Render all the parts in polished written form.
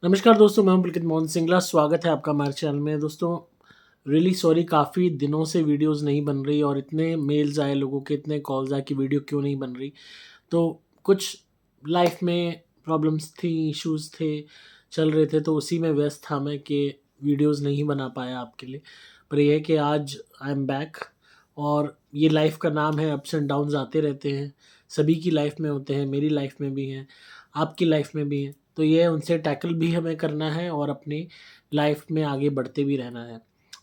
नमस्कार दोस्तों, मैं हूं पुलकित मोहन सिंगला। स्वागत है आपका हमारे चैनल में। दोस्तों, रियली सॉरी, काफ़ी दिनों से वीडियोस नहीं बन रही और इतने मेल्स आए लोगों के, इतने कॉल्स आए कि वीडियो क्यों नहीं बन रही। तो कुछ लाइफ में प्रॉब्लम्स थी, इश्यूज थे, चल रहे थे, तो उसी में व्यस्त था मैं कि वीडियोस नहीं बना पाया आपके लिए। पर यह है कि आज आई एम बैक। और ये लाइफ का नाम है, अप्स एंड डाउन्स आते रहते हैं, सभी की लाइफ में होते हैं, मेरी लाइफ में भी हैं, आपकी लाइफ में भी हैं। तो ये उनसे टैकल भी हमें करना है और अपनी लाइफ में आगे बढ़ते भी रहना है।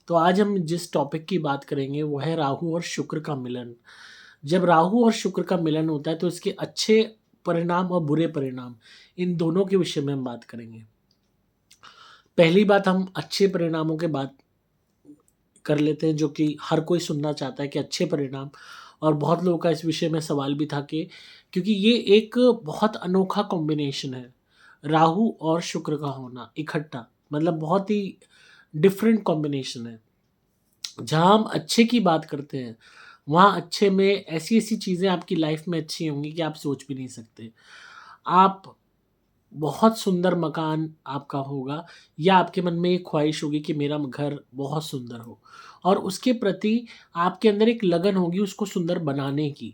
तो आज हम जिस टॉपिक की बात करेंगे वो है राहु और शुक्र का मिलन। जब राहु और शुक्र का मिलन होता है तो इसके अच्छे परिणाम और बुरे परिणाम, इन दोनों के विषय में हम बात करेंगे। पहली बात, हम अच्छे परिणामों के बात कर लेते हैं, जो कि हर कोई सुनना चाहता है कि अच्छे परिणाम। और बहुत लोगों का इस विषय में सवाल भी था कि क्योंकि ये एक बहुत अनोखा कॉम्बिनेशन है, राहु और शुक्र का होना इकट्ठा, मतलब बहुत ही डिफरेंट कॉम्बिनेशन है। जहाँ हम अच्छे की बात करते हैं, वहाँ अच्छे में ऐसी-ऐसी चीज़ें आपकी लाइफ में अच्छी होंगी कि आप सोच भी नहीं सकते। आप बहुत सुंदर मकान आपका होगा, या आपके मन में एक ख्वाहिश होगी कि मेरा घर बहुत सुंदर हो, और उसके प्रति आपके अंदर एक लगन होगी उसको सुंदर बनाने की।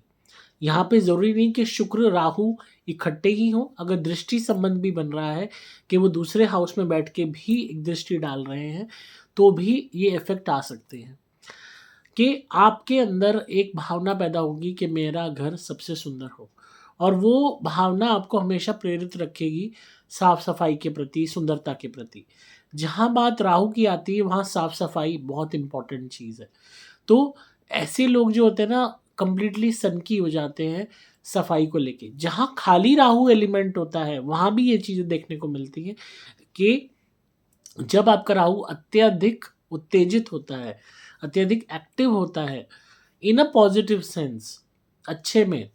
यहाँ पे ज़रूरी नहीं कि शुक्र राहु इकट्ठे ही हों, अगर दृष्टि संबंध भी बन रहा है कि वो दूसरे हाउस में बैठ के भी एक दृष्टि डाल रहे हैं, तो भी ये इफ़ेक्ट आ सकते हैं कि आपके अंदर एक भावना पैदा होगी कि मेरा घर सबसे सुंदर हो, और वो भावना आपको हमेशा प्रेरित रखेगी साफ-सफाई के प्रति, सुंदरता के प्रति। जहाँ बात राहु की आती है, वहाँ साफ-सफाई बहुत इम्पोर्टेंट चीज़ है। तो ऐसे लोग जो होते हैं ना, कंप्लीटली सनकी हो जाते हैं सफाई को लेके। जहाँ खाली राहु एलिमेंट होता है, वहाँ भी ये चीज़ें देखने को मिलती हैं कि जब आपका राहु अत्यधिक उत्तेजित होता है, अत्यधिक एक्टिव होता है, इन अ पॉजिटिव सेंस, अच्छे में,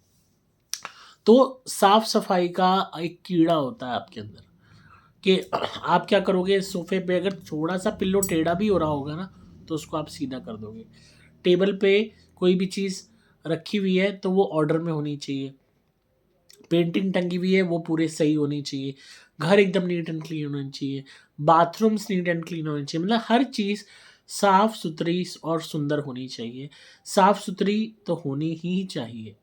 तो साफ-सफाई का एक कीड़ा होता है आपके अंदर कि आप क्या करोगे, सोफ़े पे अगर थोड़ा-सा पिल्लो टेढ़ा भी हो रहा होगा ना, तो उसको आप सीधा कर दोगे। टेबल पे कोई भी चीज़ रखी हुई है तो वो ऑर्डर में होनी चाहिए। पेंटिंग टंगी हुई है वो पूरे सही होनी चाहिए। घर एकदम नीट एंड क्लीन होना चाहिए। बाथरूम्स नीट एंड क्लीन होने चाहिए। मतलब हर चीज़ साफ-सुथरी और सुंदर होनी चाहिए। साफ-सुथरी तो होनी ही चाहिए।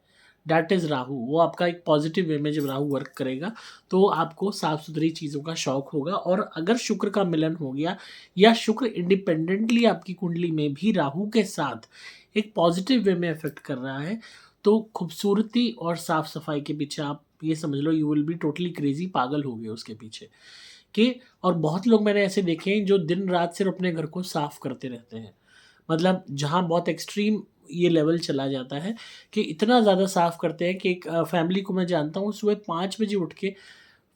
That is Rahu. वो आपका एक पॉज़िटिव वे में जब राहु वर्क करेगा, तो आपको साफ-सुथरी चीज़ों का शौक होगा। और अगर शुक्र का मिलन हो गया, या शुक्र इंडिपेंडेंटली आपकी कुंडली में भी राहु के साथ एक पॉज़िटिव वे में इफ़ेक्ट कर रहा है, तो खूबसूरती और साफ-सफाई के पीछे आप ये समझ लो, you will be totally crazy, पागल हो गए उसके पीछे कि। और बहुत लोग मैंने ऐसे देखे हैं जो दिन-रात सिर्फ़ अपने घर को साफ करते रहते हैं। मतलब जहाँ बहुत एक्सट्रीम ये लेवल चला जाता है कि इतना ज़्यादा साफ करते हैं कि एक फैमिली को मैं जानता हूँ, सुबह 5 बजे उठ के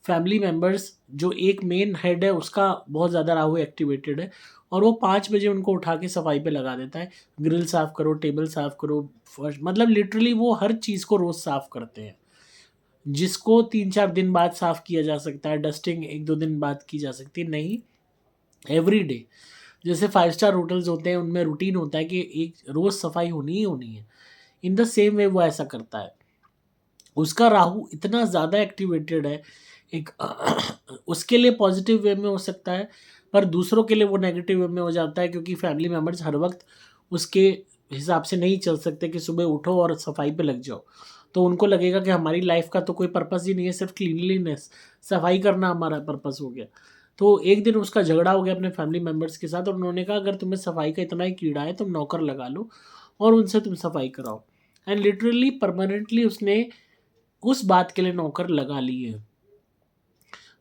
फैमिली मेंबर्स, जो एक मेन हेड है उसका बहुत ज़्यादा राहु एक्टिवेटेड है, और वो 5 बजे उनको उठा के सफाई पे लगा देता है। ग्रिल साफ करो, टेबल साफ करो, फर्श, मतलब लिटरली वो हर चीज़ को रोज़ साफ करते हैं। जिसको 3-4 दिन बाद साफ किया जा सकता है, डस्टिंग 1-2 दिन बाद की जा सकती है, नहीं, एवरीडे। जैसे 5 स्टार होटल्स होते हैं, उनमें रूटीन होता है कि एक रोज़ सफाई होनी ही होनी है। इन द सेम वे वो ऐसा करता है। उसका राहु इतना ज़्यादा एक्टिवेटेड है, एक उसके लिए पॉजिटिव वे में हो सकता है, पर दूसरों के लिए वो नेगेटिव वे में हो जाता है, क्योंकि फैमिली मेंबर्स हर वक्त उसके हिसाब से नहीं चल सकते कि सुबह उठो और सफाई पे लग जाओ। तो उनको लगेगा कि हमारी लाइफ का तो कोई पर्पस ही नहीं है, सिर्फ क्लीनलीनेस, सफाई करना हमारा पर्पस हो गया। तो एक दिन उसका झगड़ा हो गया अपने फैमिली मेंबर्स के साथ, और उन्होंने कहा अगर तुम्हें सफाई का इतना ही कीड़ा है, तुम नौकर लगा लो और उनसे तुम सफाई कराओ। एंड लिटरली परमानेंटली उसने उस बात के लिए नौकर लगा लिए हैं,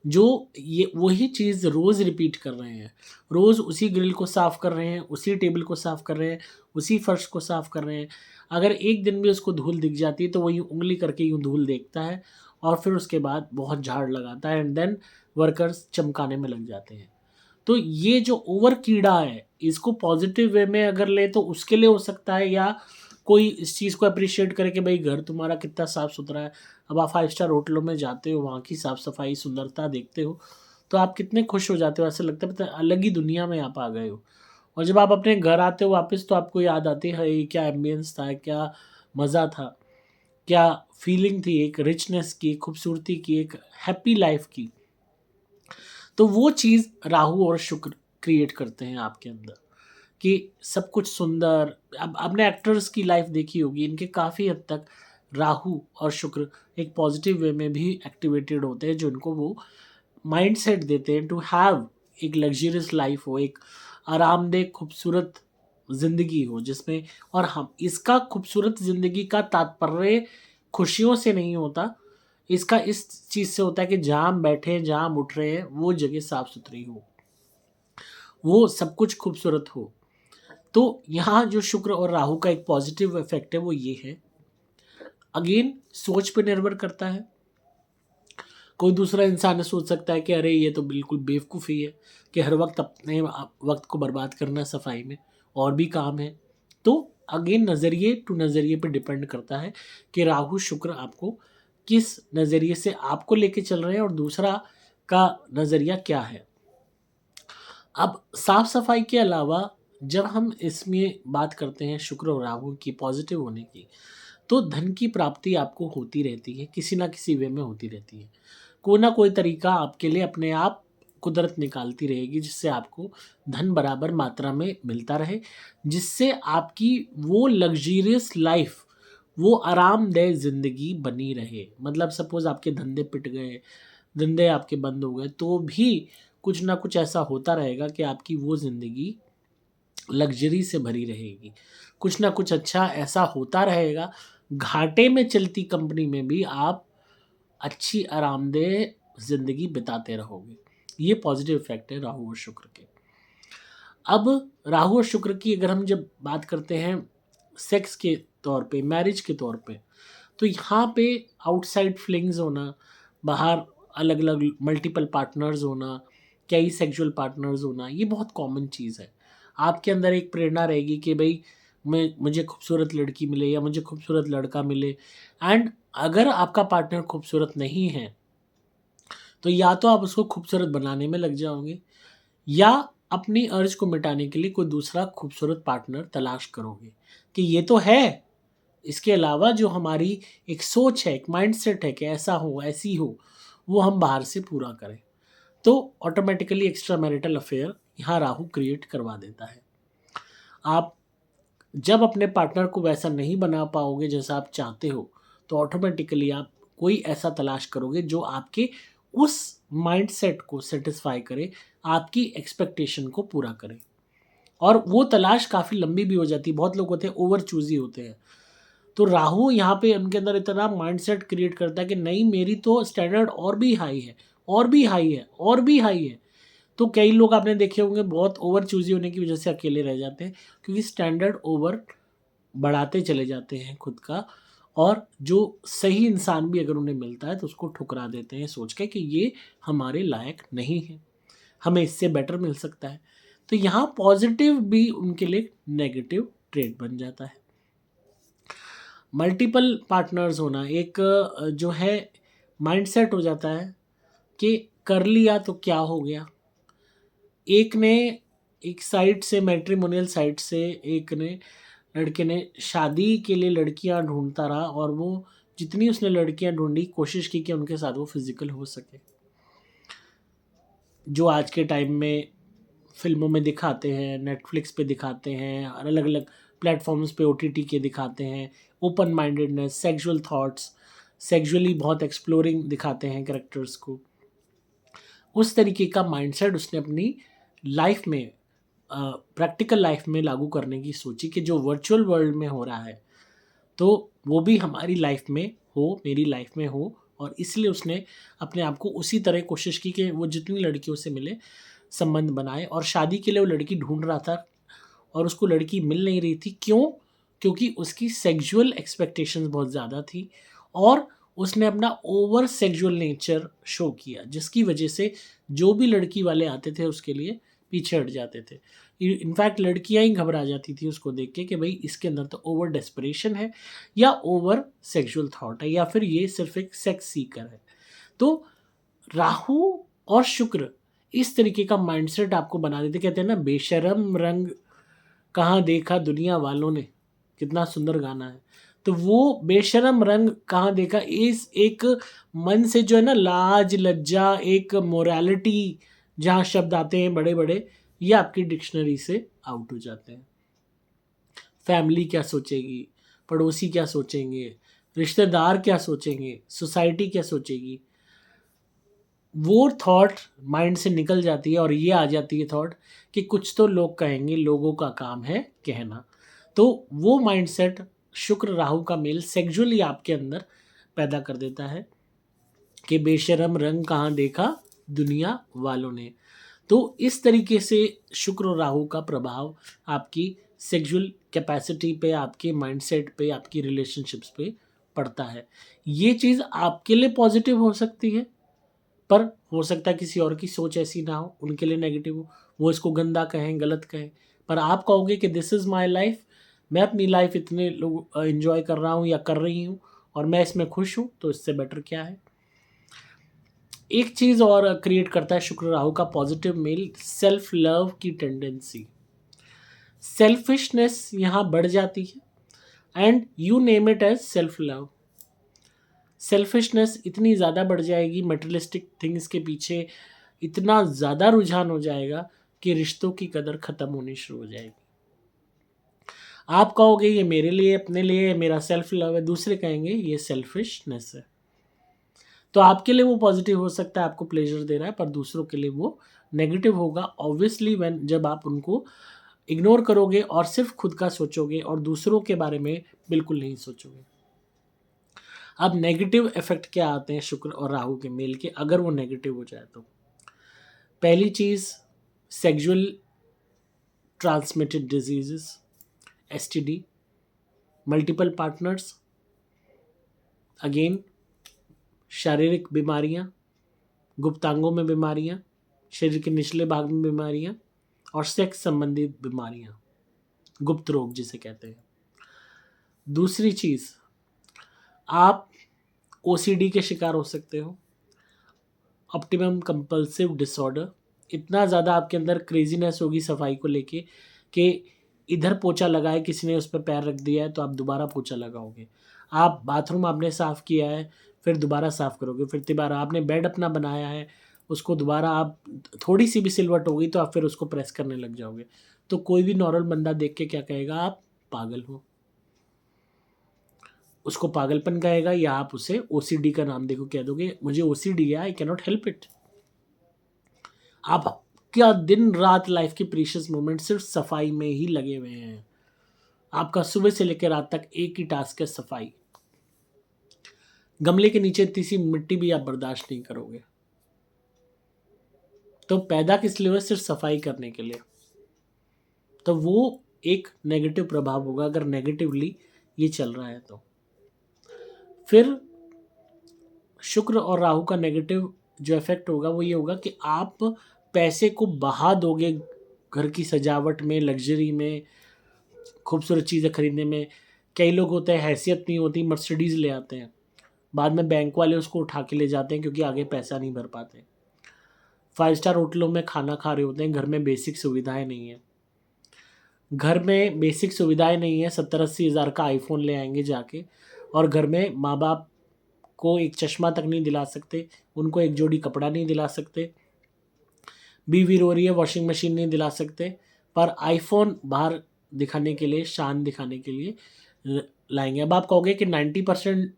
जो ये वही चीज़ रोज़ रिपीट कर रहे हैं। रोज़ उसी ग्रिल को साफ़ कर रहे हैं, उसी टेबल को साफ़ कर रहे हैं, उसी फर्श को साफ़ कर रहे हैं। अगर एक दिन भी उसको धूल दिख जाती है तो वो यूँ उँगली करके यूँ धूल देखता है, और फिर उसके बाद बहुत झाड़ लगाता है, एंड देन वर्कर्स चमकाने में लग जाते हैं। तो ये जो ओवर कीड़ा है, इसको पॉज़िटिव वे में अगर लें तो उसके लिए हो सकता है, या कोई इस चीज़ को एप्रिशिएट करे कि भाई घर तुम्हारा कितना साफ़-सुथरा है। अब आप 5 स्टार होटलों में जाते हो, वहाँ की साफ़-सफ़ाई, सुंदरता देखते हो, तो आप कितने खुश हो जाते हो, ऐसा लगता है पता है अलग ही दुनिया में आप आ गए हो। और जब आप अपने घर आते हो वापस, तो आपको याद आती है, ये क्या एम्बियंस था, क्या मज़ा था, क्या फीलिंग थी, एक रिचनेस की, खूबसूरती की, एक हैप्पी लाइफ़ की। तो वो चीज़ राहु और शुक्र क्रिएट करते हैं आपके अंदर कि सब कुछ सुंदर। अब आपने एक्टर्स की लाइफ देखी होगी, इनके काफ़ी हद तक राहु और शुक्र एक पॉजिटिव वे में भी एक्टिवेटेड होते हैं, जो इनको वो माइंडसेट देते हैं टू हैव एक लग्जरियस लाइफ हो, एक आरामदेह खूबसूरत ज़िंदगी हो जिसमें। और हम इसका खूबसूरत ज़िंदगी का तात्पर्य खुशियों से नहीं होता, इसका इस चीज़ से होता है कि जहाँ हम बैठे हैं, जहाँ हम उठ रहे हैं, वो जगह साफ़ सुथरी हो, वो सब कुछ खूबसूरत हो। तो यहाँ जो शुक्र और राहु का एक पॉजिटिव इफेक्ट है वो ये है। अगेन सोच पे निर्भर करता है। कोई दूसरा इंसान सोच सकता है कि अरे ये तो बिल्कुल बेवकूफ़ी है कि हर वक्त अपने वक्त को बर्बाद करना सफाई में, और भी काम है। तो अगेन नज़रिए टू नज़रिए पे डिपेंड करता है कि राहु शुक्र आपको किस नज़रिए से आपको लेके चल रहे हैं और दूसरा का नज़रिया क्या है। अब साफ सफाई के अलावा जब हम इसमें बात करते हैं शुक्र और राहु की पॉजिटिव होने की, तो धन की प्राप्ति आपको होती रहती है, किसी ना किसी वे में होती रहती है। कोई ना कोई तरीका आपके लिए अपने आप कुदरत निकालती रहेगी जिससे आपको धन बराबर मात्रा में मिलता रहे, जिससे आपकी वो लग्जरियस लाइफ, वो आरामदेह ज़िंदगी बनी रहे। मतलब सपोज़ आपके धंधे पिट गए, धंधे आपके बंद हो गए, तो भी कुछ ना कुछ ऐसा होता रहेगा कि आपकी वो ज़िंदगी लग्जरी से भरी रहेगी। कुछ ना कुछ अच्छा ऐसा होता रहेगा, घाटे में चलती कंपनी में भी आप अच्छी आरामदेह ज़िंदगी बिताते रहोगे। ये पॉजिटिव इफ़ेक्ट है राहु और शुक्र के। अब राहु और शुक्र की अगर हम जब बात करते हैं सेक्स के तौर पे, मैरिज के तौर पे, तो यहाँ पे आउटसाइड फ्लिंग्स होना, बाहर अलग-अलग मल्टीपल पार्टनर्स होना, कई सेक्सुअल पार्टनर्स होना, ये बहुत कॉमन चीज़ है। आपके अंदर एक प्रेरणा रहेगी कि भई मुझे खूबसूरत लड़की मिले या मुझे खूबसूरत लड़का मिले। एंड अगर आपका पार्टनर खूबसूरत नहीं है, तो या तो आप उसको खूबसूरत बनाने में लग जाओगे या अपनी अर्ज को मिटाने के लिए कोई दूसरा खूबसूरत पार्टनर तलाश करोगे कि ये तो है, इसके अलावा जो हमारी एक सोच है, एक माइंडसेट है कि ऐसा हो, ऐसी हो, वो हम बाहर से पूरा करें। तो ऑटोमेटिकली एक्स्ट्रा मैरिटल अफेयर यहाँ राहु क्रिएट करवा देता है। आप जब अपने पार्टनर को वैसा नहीं बना पाओगे जैसा आप चाहते हो, तो ऑटोमेटिकली आप कोई ऐसा तलाश करोगे जो आपके उस माइंडसेट को सेटिस्फाई करे, आपकी एक्सपेक्टेशन को पूरा करे। और वो तलाश काफ़ी लंबी भी हो जाती है। बहुत लोग होते हैं ओवर चूज़ी होते हैं। तो राहु यहाँ पे उनके अंदर इतना माइंडसेट क्रिएट करता है कि नहीं, मेरी तो स्टैंडर्ड और भी हाई है, और भी हाई है, और भी हाई है। तो कई लोग आपने देखे होंगे बहुत ओवर चूज़ी होने की वजह से अकेले रह जाते हैं, क्योंकि स्टैंडर्ड ओवर बढ़ाते चले जाते हैं खुद का। और जो सही इंसान भी अगर उन्हें मिलता है तो उसको ठुकरा देते हैं सोच के कि ये हमारे लायक नहीं है, हमें इससे बेटर मिल सकता है। तो यहाँ पॉजिटिव भी उनके लिए नेगेटिव ट्रेड बन जाता है। मल्टीपल पार्टनर्स होना एक जो है माइंडसेट हो जाता है कि कर लिया तो क्या हो गया। एक ने एक साइट से, मैट्रिमोनियल साइट से, एक ने लड़के ने शादी के लिए लड़कियां ढूंढता रहा और वो जितनी उसने लड़कियां ढूंढी, कोशिश की कि उनके साथ वो फिजिकल हो सके। जो आज के टाइम में फिल्मों में दिखाते हैं, नेटफ्लिक्स पे दिखाते हैं, और अलग अलग प्लेटफॉर्म्स पे ओटीटी के दिखाते हैं, open mindedness, sexual thoughts, sexually बहुत एक्सप्लोरिंग दिखाते हैं कैरेक्टर्स को। उस तरीके का माइंडसेट उसने अपनी लाइफ में, प्रैक्टिकल लाइफ में लागू करने की सोची कि जो वर्चुअल वर्ल्ड में हो रहा है तो वो भी हमारी लाइफ में हो, मेरी लाइफ में हो। और इसलिए उसने अपने आप को उसी तरह कोशिश की कि वो जितनी लड़कियों से मिले, संबंध बनाए। और शादी के लिए वो लड़की ढूंढ रहा था और उसको लड़की मिल नहीं रही थी। क्यों? क्योंकि उसकी सेक्सुअल एक्सपेक्टेशंस बहुत ज़्यादा थी और उसने अपना ओवर सेक्सुअल नेचर शो किया, जिसकी वजह से जो भी लड़की वाले आते थे उसके लिए पीछे हट जाते थे। इनफैक्ट लड़कियां ही घबरा जाती थी उसको देख के कि भाई इसके अंदर तो ओवर डेस्परेशन है, या ओवर सेक्सुअल थॉट है, या फिर ये सिर्फ एक सेक्स सीकर है। तो राहु और शुक्र इस तरीके का माइंडसेट आपको बना देते। कहते हैं ना, बेशरम रंग कहाँ देखा दुनिया वालों ने, कितना सुंदर गाना है। तो वो बेशरम रंग कहाँ देखा, इस एक मन से जो है ना लाज लज्जा, एक मोरालिटी जहाँ शब्द आते हैं बड़े बड़े, ये आपकी डिक्शनरी से आउट हो जाते हैं। फैमिली क्या सोचेगी, पड़ोसी क्या सोचेंगे, रिश्तेदार क्या सोचेंगे, सोसाइटी क्या सोचेगी, वो थॉट माइंड से निकल जाती है और ये आ जाती है थॉट कि कुछ तो लोग कहेंगे, लोगों का काम है कहना। तो वो माइंडसेट शुक्र राहु का मेल सेक्सुअली आपके अंदर पैदा कर देता है कि बेशरम रंग कहाँ देखा दुनिया वालों ने। तो इस तरीके से शुक्र और राहु का प्रभाव आपकी सेक्सुअल कैपेसिटी पे, आपके माइंडसेट पे, आपकी रिलेशनशिप्स पे पड़ता है। ये चीज़ आपके लिए पॉजिटिव हो सकती है, पर हो सकता है किसी और की सोच ऐसी ना हो, उनके लिए नेगेटिव हो, वो इसको गंदा कहें, गलत कहें। पर आप कहोगे कि दिस इज़ माई लाइफ, मैं अपनी लाइफ इतने लोग एंजॉय कर रहा हूँ या कर रही हूँ और मैं इसमें खुश हूँ, तो इससे बेटर क्या है। एक चीज़ और क्रिएट करता है शुक्र राहु का पॉजिटिव मेल, सेल्फ लव की टेंडेंसी। सेल्फिशनेस यहाँ बढ़ जाती है and you name it as self love. Selfishness इतनी ज़्यादा बढ़ जाएगी, मटेरियलिस्टिक थिंग्स के पीछे इतना ज़्यादा रुझान हो जाएगा कि रिश्तों की कदर ख़त्म होनी शुरू हो जाएगी। आप कहोगे ये मेरे लिए, अपने लिए, मेरा सेल्फ लव है, दूसरे कहेंगे ये सेल्फिशनेस है। तो आपके लिए वो पॉजिटिव हो सकता है, आपको प्लेजर दे रहा है, पर दूसरों के लिए वो नेगेटिव होगा ऑब्वियसली व्हेन, जब आप उनको इग्नोर करोगे और सिर्फ खुद का सोचोगे और दूसरों के बारे में बिल्कुल नहीं सोचोगे। अब नेगेटिव इफेक्ट क्या आते हैं शुक्र और राहु के मेल के, अगर वो नेगेटिव हो जाए तो? पहली चीज़, sexual transmitted diseases, STD, multiple partners, again शारीरिक बीमारियां, गुप्तांगों में बीमारियां, शरीर के निचले भाग में बीमारियां और सेक्स संबंधित बीमारियां, गुप्त रोग जिसे कहते हैं। दूसरी चीज़, आप ओसीडी के शिकार हो सकते हो, ऑप्टिमम कंपल्सिव डिसऑर्डर। इतना ज़्यादा आपके अंदर क्रेजीनेस होगी सफाई को लेके कि इधर पोछा लगाए किसी ने, उस पर पैर रख दिया है तो आप दोबारा पोछा लगाओगे। आप बाथरूम आपने साफ़ किया है, फिर दोबारा साफ़ करोगे, फिर दोबारा आपने बेड अपना बनाया है, उसको दोबारा आप, थोड़ी सी भी सिलवट हो गई तो आप फिर उसको प्रेस करने लग जाओगे। तो कोई भी नॉर्मल बंदा देख के क्या कहेगा, आप पागल हो। उसको पागलपन कहेगा, या आप उसे ओसीडी का नाम देखो कह दोगे मुझे ओसीडी है, I can not help it. आप क्या दिन रात लाइफ के प्रीशियस मोमेंट सिर्फ सफाई में ही लगे हुए हैं। आपका सुबह से लेकर रात तक एक ही टास्क है, सफाई। गमले के नीचे इतनी सी मिट्टी भी आप बर्दाश्त नहीं करोगे। तो पैदा किस लिए हुए, सिर्फ सफाई करने के लिए। तो वो एक नेगेटिव प्रभाव होगा अगर नेगेटिवली ये चल रहा है तो। फिर शुक्र और राहु का नेगेटिव जो इफेक्ट होगा वो ये होगा कि आप पैसे को बहा दोगे घर की सजावट में, लग्जरी में, खूबसूरत चीज़ें खरीदने में। कई लोग होते हैं, हैसियत नहीं होती, मर्सिडीज़ ले आते हैं, बाद में बैंक वाले उसको उठा के ले जाते हैं क्योंकि आगे पैसा नहीं भर पाते। 5 स्टार होटलों में खाना खा रहे होते हैं, घर में बेसिक सुविधाएं नहीं है। घर में बेसिक सुविधाएं नहीं है, 70-80 हज़ार का आईफोन ले आएंगे जाके, और घर में माँ बाप को एक चश्मा तक नहीं दिला सकते, उनको एक जोड़ी कपड़ा नहीं दिला सकते, बीवी रो रही है वॉशिंग मशीन नहीं दिला सकते, पर आईफोन बाहर दिखाने के लिए, शान दिखाने के लिए लाएंगे। अब आप कहोगे कि 90%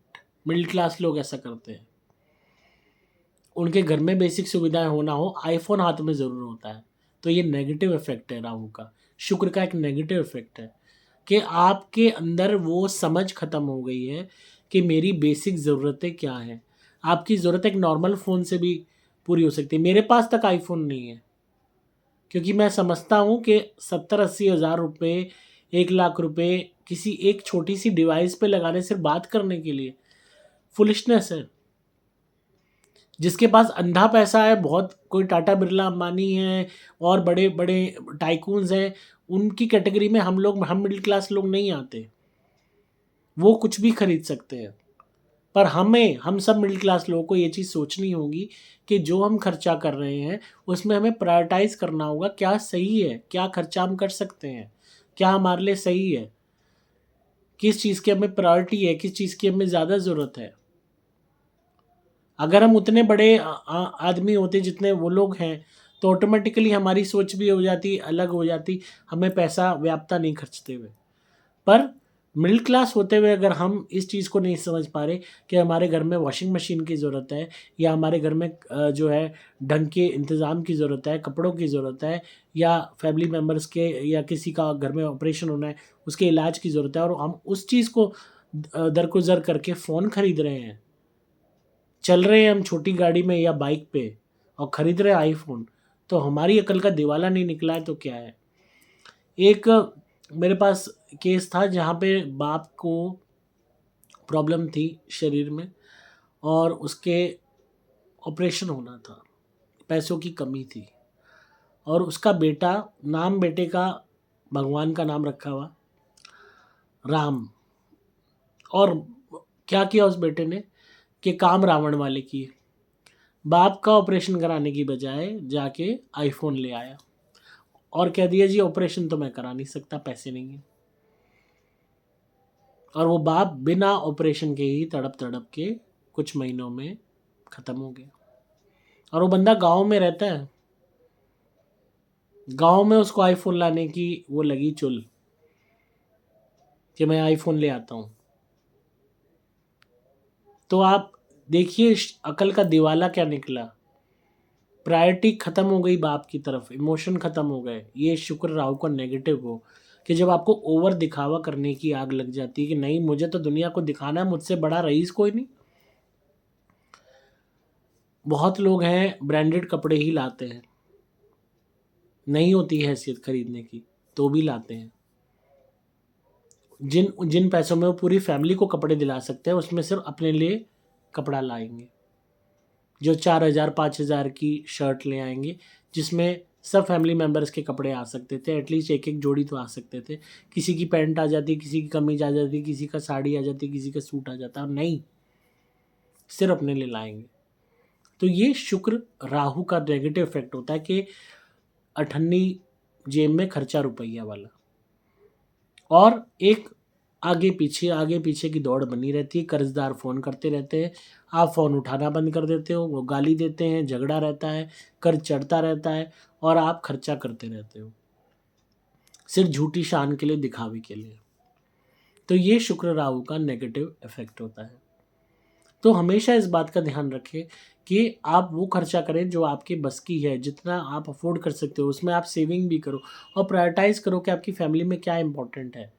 मिडिल क्लास लोग ऐसा करते हैं, उनके घर में बेसिक सुविधाएं होना हो, आईफोन हाथ में ज़रूर होता है। तो ये नेगेटिव इफेक्ट है राहु का, शुक्र का एक नेगेटिव इफेक्ट है कि आपके अंदर वो समझ खत्म हो गई है कि मेरी बेसिक ज़रूरतें क्या हैं। आपकी ज़रूरत एक नॉर्मल फ़ोन से भी पूरी हो सकती है। मेरे पास तक आईफोन नहीं है क्योंकि मैं समझता हूँ कि 70-80 हज़ार रुपये, 1 लाख रुपये किसी एक छोटी सी डिवाइस पे लगाने, सिर्फ बात करने के लिए, फुलिशनेस है। जिसके पास अंधा पैसा है, बहुत कोई टाटा बिरला अंबानी है और बड़े बड़े टाइकून्स हैं, उनकी कैटेगरी में हम लोग, हम मिडिल क्लास लोग नहीं आते। वो कुछ भी खरीद सकते हैं, पर हम सब मिडिल क्लास लोगों को ये चीज़ सोचनी होगी कि जो हम खर्चा कर रहे हैं उसमें हमें प्रायोरिटाइज करना होगा, क्या सही है, क्या खर्चा हम कर सकते हैं, क्या हमारे लिए सही है, किस चीज़ की हमें प्रायोरिटी है, किस चीज़ की हमें ज़्यादा ज़रूरत है। अगर हम उतने बड़े आदमी होते जितने वो लोग हैं तो ऑटोमेटिकली हमारी सोच भी हो जाती अलग हो जाती, हमें पैसा व्यापता नहीं खर्चते हुए। पर मिडिल क्लास होते हुए अगर हम इस चीज़ को नहीं समझ पा रहे कि हमारे घर में वॉशिंग मशीन की ज़रूरत है, या हमारे घर में जो है ढंग के इंतज़ाम की ज़रूरत है, कपड़ों की ज़रूरत है, या फैमिली मेम्बर्स के या किसी का घर में ऑपरेशन होना है, उसके इलाज की ज़रूरत है, और हम उस चीज़ को दरगुज़र करके फ़ोन खरीद रहे हैं, चल रहे हैं हम छोटी गाड़ी में या बाइक पे और खरीद रहे हैं आईफ़ोन, तो हमारी अकल का दिवाला नहीं निकला है तो क्या है? एक मेरे पास केस था जहाँ पे बाप को प्रॉब्लम थी शरीर में, और उसके ऑपरेशन होना था, पैसों की कमी थी, और उसका बेटा, नाम बेटे का भगवान का नाम रखा हुआ राम, और क्या किया उस बेटे ने कि काम रावण वाले किए। बाप का ऑपरेशन कराने की बजाय जाके आईफ़ोन ले आया और कह दिया जी ऑपरेशन तो मैं करा नहीं सकता, पैसे नहीं हैं। और वो बाप बिना ऑपरेशन के ही तड़प के कुछ महीनों में ख़त्म हो गया। और वो बंदा गाँव में रहता है, गाँव में उसको आईफ़ोन लाने की वो लगी चुल कि मैं आईफ़ोन ले आता हूँ। तो आप देखिए अकल का दिवाला क्या निकला। प्रायोरिटी ख़त्म हो गई बाप की तरफ, इमोशन ख़त्म हो गए। ये शुक्र राहु का नेगेटिव हो कि जब आपको ओवर दिखावा करने की आग लग जाती है कि नहीं मुझे तो दुनिया को दिखाना है, मुझसे बड़ा रईस कोई नहीं। बहुत लोग हैं ब्रांडेड कपड़े ही लाते हैं, नहीं होती हैसियत खरीदने की तो भी लाते हैं। जिन जिन पैसों में वो पूरी फैमिली को कपड़े दिला सकते हैं, उसमें सिर्फ अपने लिए कपड़ा लाएंगे। जो 4,000 5,000 की शर्ट ले आएंगे जिसमें सब फैमिली मेम्बर्स के कपड़े आ सकते थे, एटलीस्ट एक एक जोड़ी तो आ सकते थे। किसी की पैंट आ जाती, किसी की कमीज आ जाती, किसी का साड़ी आ जाती, किसी का सूट आ जाता, नहीं, सिर्फ अपने लिए लाएंगे। तो ये शुक्र राहु का नेगेटिव इफेक्ट होता है कि अठन्नी जेब में खर्चा रुपया वाला, और एक आगे पीछे की दौड़ बनी रहती है। कर्जदार फ़ोन करते रहते हैं, आप फ़ोन उठाना बंद कर देते हो, वो गाली देते हैं, झगड़ा रहता है, कर्ज चढ़ता रहता है, और आप खर्चा करते रहते हो सिर्फ झूठी शान के लिए, दिखावे के लिए। तो ये शुक्र राहु का नेगेटिव इफेक्ट होता है। तो हमेशा इस बात का ध्यान रखें कि आप वो खर्चा करें जो आपके बस की है, जितना आप अफोर्ड कर सकते हो उसमें आप सेविंग भी करो, और प्रायोरिटाइज़ करो कि आपकी फैमिली में क्या इंपॉर्टेंट है,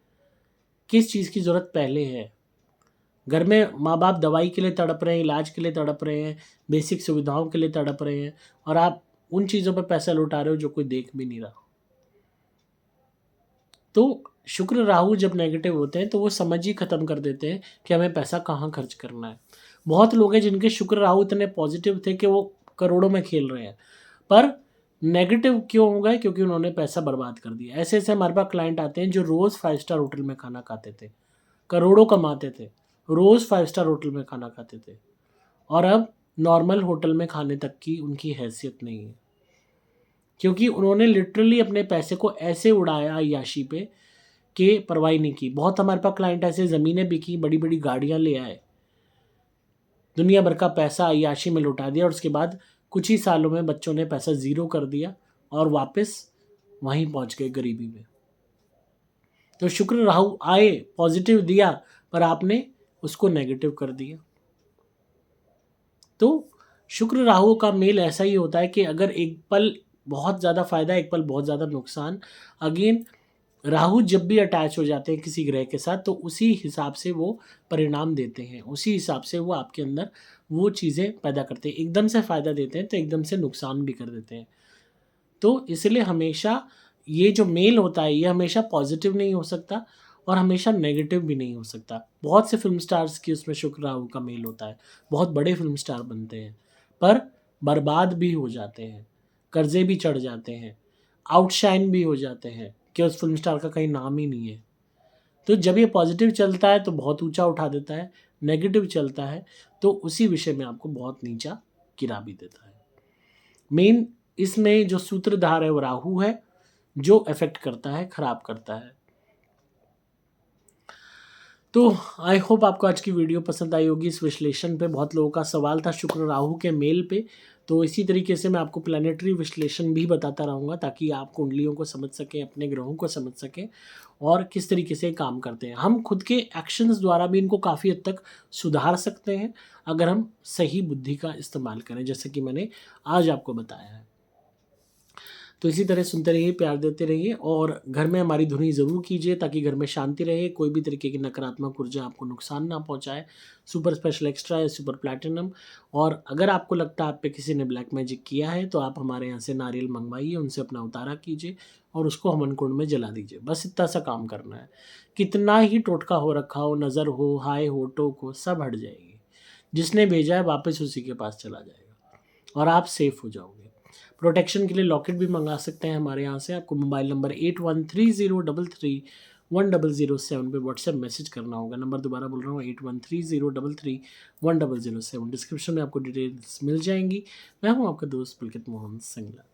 किस चीज़ की ज़रूरत पहले है। घर में माँ बाप दवाई के लिए तड़प रहे हैं, इलाज के लिए तड़प रहे हैं, बेसिक सुविधाओं के लिए तड़प रहे हैं, और आप उन चीज़ों पे पैसा लुटा रहे हो जो कोई देख भी नहीं रहा। तो शुक्र राहु जब नेगेटिव होते हैं तो वो समझ ही ख़त्म कर देते हैं कि हमें पैसा कहाँ खर्च करना है। बहुत लोग हैं जिनके शुक्र राहु इतने पॉजिटिव थे कि वो करोड़ों में खेल रहे हैं, पर नेगेटिव क्यों हो गए? क्योंकि उन्होंने पैसा बर्बाद कर दिया। ऐसे-ऐसे हमारे पास क्लाइंट आते हैं जो रोज़ 5 स्टार होटल में खाना खाते थे, करोड़ों कमाते थे, रोज़ 5 स्टार होटल में खाना खाते थे, और अब नॉर्मल होटल में खाने तक की उनकी हैसियत नहीं है। क्योंकि उन्होंने लिटरली अपने पैसे को ऐसे उड़ाया अय्याशी पे कि परवाह नहीं की। बहुत हमारे पास क्लाइंट ऐसे ज़मीनें बिकी, बड़ी-बड़ी गाड़ियाँ ले आए, दुनिया भर का पैसा अय्याशी में लुटा दिया, और उसके बाद कुछ ही सालों में बच्चों ने पैसा ज़ीरो कर दिया और वापस वहीं पहुँच गए गरीबी में। तो शुक्र राहु आए, पॉजिटिव दिया, पर आपने उसको नेगेटिव कर दिया। तो शुक्र राहु का मेल ऐसा ही होता है कि अगर एक पल बहुत ज़्यादा फ़ायदा, एक पल बहुत ज़्यादा नुकसान। अगेन राहु जब भी अटैच हो जाते हैं किसी ग्रह के साथ तो उसी हिसाब से वो परिणाम देते हैं, उसी हिसाब से वो आपके अंदर वो चीज़ें पैदा करते हैं। एकदम से फ़ायदा देते हैं तो एकदम से नुकसान भी कर देते हैं। तो इसलिए हमेशा ये जो मेल होता है ये हमेशा पॉजिटिव नहीं हो सकता और हमेशा नेगेटिव भी नहीं हो सकता। बहुत से फ़िल्म स्टार्स की उसमें शुक्र राहु का मेल होता है, बहुत बड़े फ़िल्म स्टार बनते हैं, पर बर्बाद भी हो जाते हैं, कर्ज़े भी चढ़ जाते हैं, आउटशाइन भी हो जाते हैं कि उस फ़िल्म स्टार का कहीं नाम ही नहीं है। तो जब ये पॉजिटिव चलता है तो बहुत ऊँचा उठा देता है, नेगेटिव चलता है तो उसी विषय में आपको बहुत नीचा गिरा भी देता है। मेन इसमें जो सूत्रधार है वो राहु है, जो इफ़ेक्ट करता है, खराब करता है। तो आई होप आपको आज की वीडियो पसंद आई होगी। इस विश्लेषण पे बहुत लोगों का सवाल था शुक्र राहु के मेल पे, तो इसी तरीके से मैं आपको प्लानिटरी विश्लेषण भी बताता रहूँगा ताकि आप कुंडलियों को समझ सकें, अपने ग्रहों को समझ सकें और किस तरीके से काम करते हैं। हम खुद के एक्शंस द्वारा भी इनको काफ़ी हद तक सुधार सकते हैं अगर हम सही बुद्धि का इस्तेमाल करें, जैसे कि मैंने आज आपको बताया है। तो इसी तरह सुनते रहिए, प्यार देते रहिए और घर में हमारी धुनी ज़रूर कीजिए ताकि घर में शांति रहे, कोई भी तरीके की नकारात्मक ऊर्जा आपको नुकसान ना पहुंचाए। सुपर स्पेशल एक्स्ट्रा या सुपर प्लैटिनम। और अगर आपको लगता है आप पे किसी ने ब्लैक मैजिक किया है तो आप हमारे यहाँ से नारियल मंगवाइए, उनसे अपना उतारा कीजिए और उसको हवन कुंड में जला दीजिए। बस इतना सा काम करना है। कितना ही टोटका हो रखा हो, नज़र हो, हाय हो, टोक हो, सब हट जाएगी। जिसने भेजा है वापस उसी के पास चला जाएगा और आप सेफ हो जाओगे। प्रोटेक्शन के लिए लॉकेट भी मंगा सकते हैं हमारे यहाँ से। आपको मोबाइल नंबर 8130331007 पे व्हाट्सएप मैसेज करना होगा। नंबर दोबारा बोल रहा हूँ, 8130331007। डिस्क्रिप्शन में आपको डिटेल्स मिल जाएंगी। मैं हूँ आपका दोस्त पुलकित मोहन सिंगला।